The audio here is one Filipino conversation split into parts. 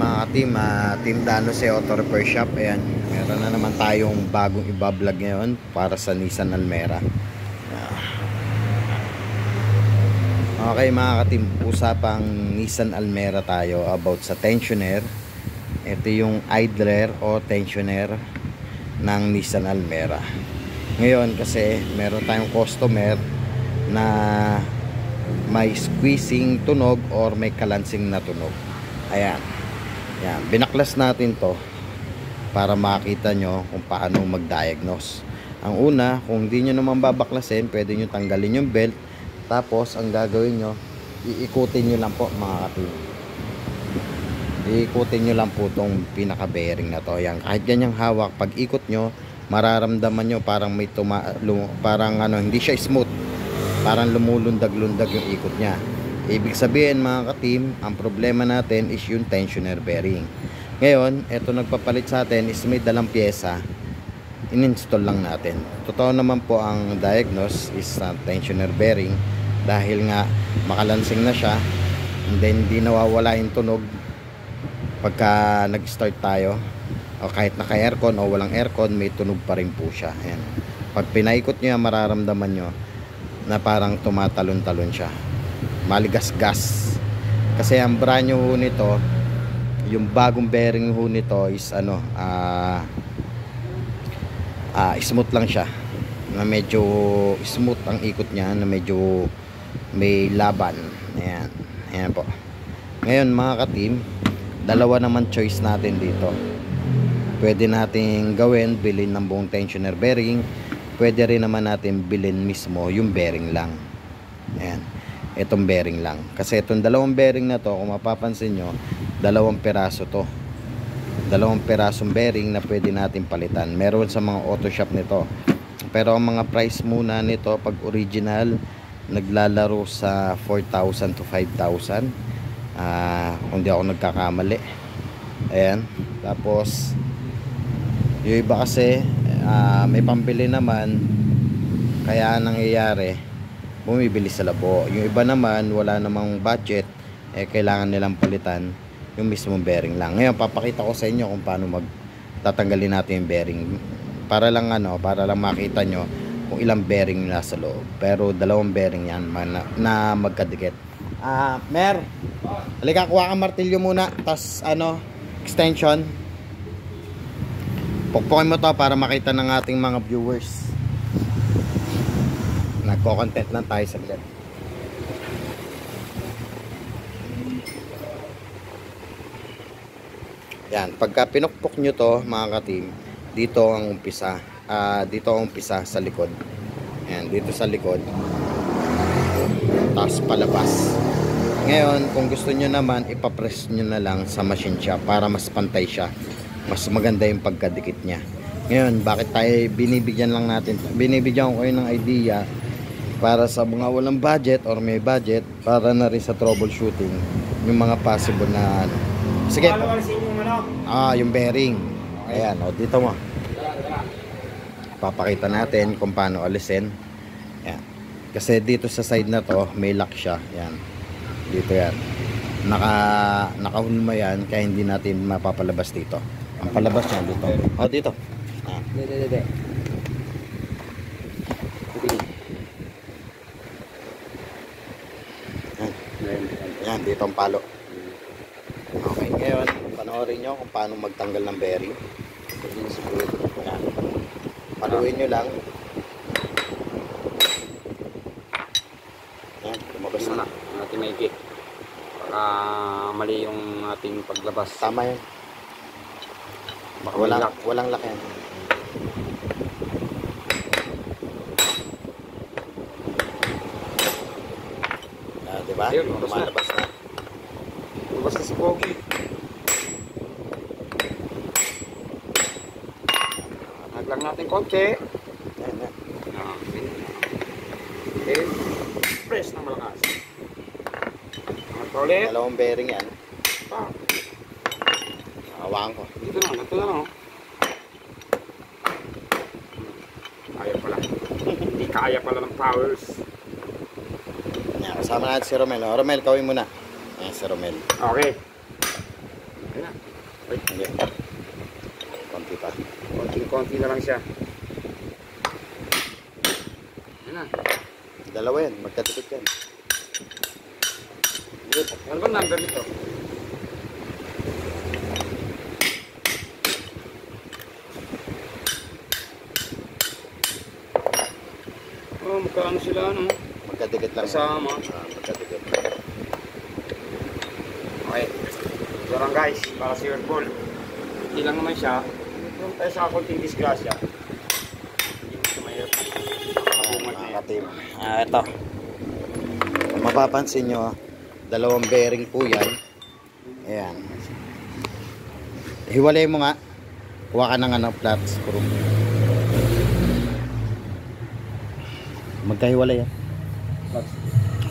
mga ka-team, Team Danos Auto Repair Shop. Ayan, meron na naman tayong bagong ibablog ngayon para sa Nissan Almera. Okay mga ka-team, usapang Nissan Almera tayo about sa tensioner. Ito yung idler o tensioner ng Nissan Almera. Ngayon kasi meron tayong customer na may squeezing tunog or may kalansing na tunog. Ayan. Yan, binaklas natin to para makita nyo kung paano mag-diagnose. Ang una, kung hindi nyo naman babaklasin, pwede nyo tanggalin yung belt. Tapos, ang gagawin nyo, iikutin nyo lang po mga ka-team. Iikutin nyo lang po itong pinaka-bearing na to. Yan, kahit ganyang hawak, pag ikot nyo, mararamdaman nyo parang may parang ano, hindi siya smooth. Parang lumulundag-lundag yung ikot niya. Ibig sabihin mga ka-team, ang problema natin is yung tensioner bearing. Ngayon, eto nagpapalit sa atin is may dalang pyesa, in-install lang natin. Totoo naman po ang diagnose is tensioner bearing dahil nga makalansing na siya, and then di nawawala yung tunog pagka nag-start tayo, o kahit naka-aircon o walang aircon, may tunog pa rin po siya. Ayan. Pag pinaikot nyo, mararamdaman nyo na parang tumatalon-talon siya, maligas-gas. Kasi ang brand new ho nito, yung bagong bearing ho nito is ano, smooth lang siya, na medyo smooth ang ikot niya, na medyo may laban. Ayan, ayan po. Ngayon mga ka-team, dalawa naman choice natin dito. Pwede nating gawin, bilhin ng buong tensioner bearing. Pwede rin naman natin bilhin mismo yung bearing lang. Ayan, itong bearing lang. Kasi itong dalawang bearing na to, kung mapapansin nyo, dalawang piraso to. Dalawang pirasong bearing na pwede natin palitan. Meron sa mga auto shop nito. Pero ang mga price muna nito, pag original, naglalaro sa 4,000 to 5,000. Kung di ako nagkakamali. Ayan. Tapos, yung iba kasi, may pambili naman, kaya nangyayari bumibili sa labo. Yung iba naman wala namang budget, kailangan nilang palitan yung mismong bearing lang. Ngayon papakita ko sa inyo kung paano tatanggalin natin yung bearing, para lang para lang makita nyo kung ilang bearing nasa loob. Pero dalawang bearing yan na magkadikit. Mer, halika, kuha ka martilyo muna, tas extension. Pukpukin mo to para makita ng ating mga viewers. Nagko-content lang tayo saglit. Yan, pagka pinukpok nyo to mga ka-team, dito ang umpisa. Dito ang umpisa sa likod. Yan, dito sa likod. Tapos palabas. Ngayon, kung gusto nyo naman, ipapress nyo na lang sa machine shop para mas pantay siya. Mas maganda yung pagkadikit niya. Ngayon, bakit tayo binibigyan ko kayo ng idea para sa mga walang budget or may budget, para na rin sa troubleshooting yung mga possible na sige po. Yung bearing. Ayan, dito mo. Papakita natin kung paano alisin. Ayan. Kasi dito sa side na to, may lock siya. Ayan. Dito yan. Nakahulma yan, kaya hindi natin mapapalabas dito. Ang palabas niya dito. Dito. Dede. Yan, dito ang palo. Okay, ngayon, panoorin nyo kung paano magtanggal ng bearing. Yan. Paluin nyo lang. Yan, lumabas na. Natin may ikit. Baka mali yung ating paglabas. Tama yan. Baka Walang lock yan. Diba? Ayun, lumalabas na. Lumabas na si Pogi. Naglang natin konti. Yan. Okay. Press na malakas. Ulit. Dalawang bearing yan. Hawakan ko. Dito na. Kaya pala. Hindi kaya pala ng powers. Yan, kasama natin si Romel. Romel, kawin muna. Ayan si Romel. Okay. Ayan na. Ay, Okay. Konti pa. konting-konti na lang siya. Yan na. Dalawa yan, magkadikit yan. Ano bang number nito? Oh, magkano sila ano? Magkadikit lang. Kasama. Magkadikit. Okay. Ito lang guys, para sa your ball. Hindi lang naman siya. Kung tayo sa konting disgrasya. Hindi mo siya mahirap. Mga ka-team. Ito. Kung mapapansin nyo, dalawang bearing po yan. Ayan. Hiwalay mo nga. Kuha ka ng flat screw. Magkahiwalay yan.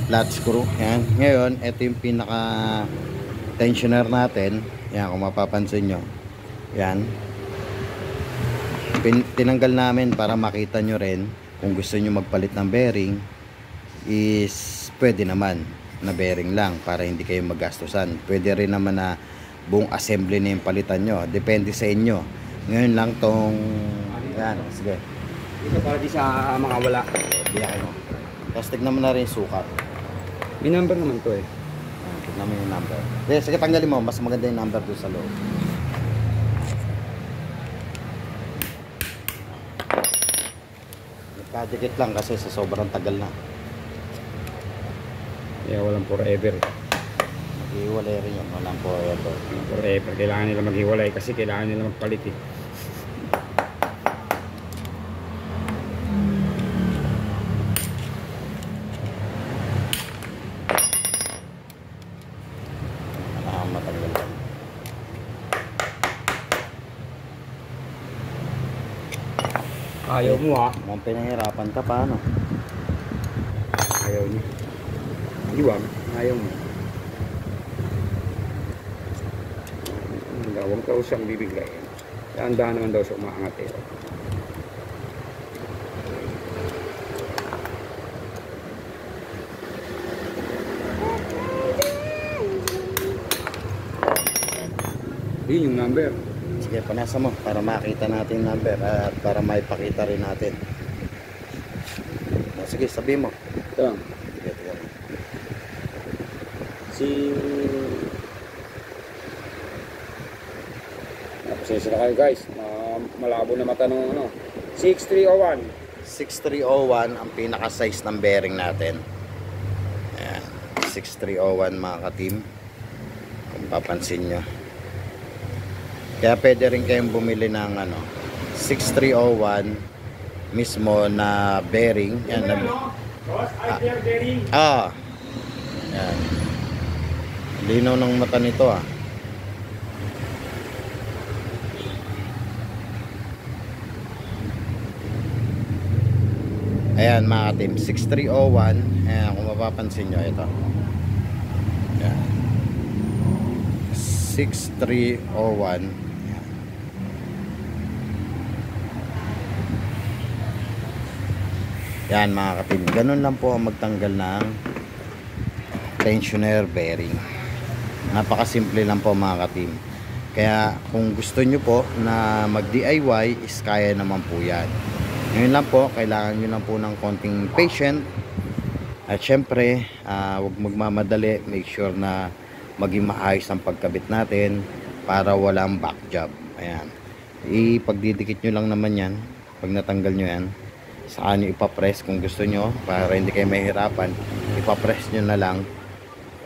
Flat screw. Ayan. Ngayon, ito yung pinaka tensioner natin. Ayan, kung mapapansin nyo. Ayan. Tinanggal namin para makita nyo rin kung gusto nyo magpalit ng bearing is pwede naman na bearing lang para hindi kayo magastusan. Pwede rin naman na buong assembly na yung palitan nyo. Depende sa inyo. Ngayon lang tong yan, sige. Ito para di sa mga wala. Biyakin mo. Tapos tignan mo na rin yung sukat. May number naman to eh. Tignan mo yung number. Sige, tanggalin mo. Mas maganda yung number doon sa loob. Nagkadikit lang kasi sa sobrang tagal na. Kaya walang forever. Maghiwalay rin yun. Walang forever. Forever. Kailangan nila maghiwalay kasi kailangan nila magpalit eh. Matanggal lang. Ayaw mo ha. Mukhang pinahirapan ka pa, ano? Ayaw niya. Iwag. Ayaw mo. Huwag ka usang bibigay. Dahan-dahan naman daw sa umaangat eh. Yun yung number. Sige, panasa mo para makita natin yung number at para maipakita rin natin. Sige, sabihin mo. Ito lang. Sige, tignan mo. Si... Pasensya na kayo guys. Malabo na mata ng ano. 6301. 6301 ang pinaka-size ng bearing natin. Ayan. 6301 mga ka-team. Kung papansin nyo. Kaya pwede rin kayong bumili ng ano, 6301 mismo na bearing. Yan, yan. Linaw ng mata nito ah. Ayan mga ka-team, 6301. Ayan, kung mapapansin nyo, ito. Ayan. 6301. Yan mga ka-team, ganun lang po ang magtanggal ng tensioner bearing. Napakasimple lang po mga ka-team. Kaya kung gusto nyo po na mag DIY is kaya naman po yan. Ngayon lang po, kailangan nyo lang po ng konting patient. At syempre, huwag magmamadali. Make sure na maging maayos ang pagkabit natin para walang back job. Ayan. Ipagdidikit nyo lang naman yan. Pag natanggal nyo yan, saka nyo ipapress kung gusto nyo para hindi kayo mahirapan. Ipapress nyo na lang.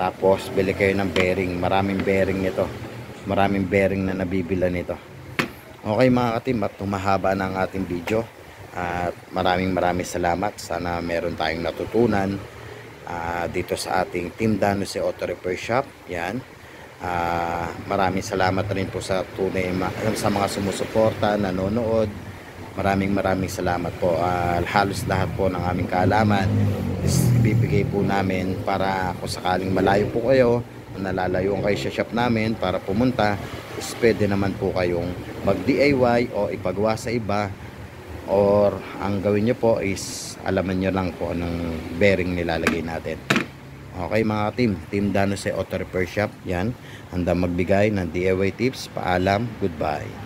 Tapos bili kayo ng bearing. Maraming bearing nito. Maraming bearing na nabibila nito. Okay mga ka-team, at tumahaba na ang ating video. At maraming salamat. Sana meron tayong natutunan dito sa ating Team Danose Auto Repair Shop. Yan. Maraming salamat rin po sa tunay sa mga sumusuporta, nanonood. Maraming salamat po. Halos lahat po ng aming kaalaman is ibibigay po namin para kung sakaling malayo po kayo, nalalayo kayo sa shop namin para pumunta, is pwede naman po kayong mag DIY o ipagawa sa iba, or ang gawin nyo po is alaman nyo lang po anong bearing nilalagay natin. Okay mga team Dano sa Auto Repair Shop. Yan, handa magbigay ng DIY tips. Paalam, goodbye.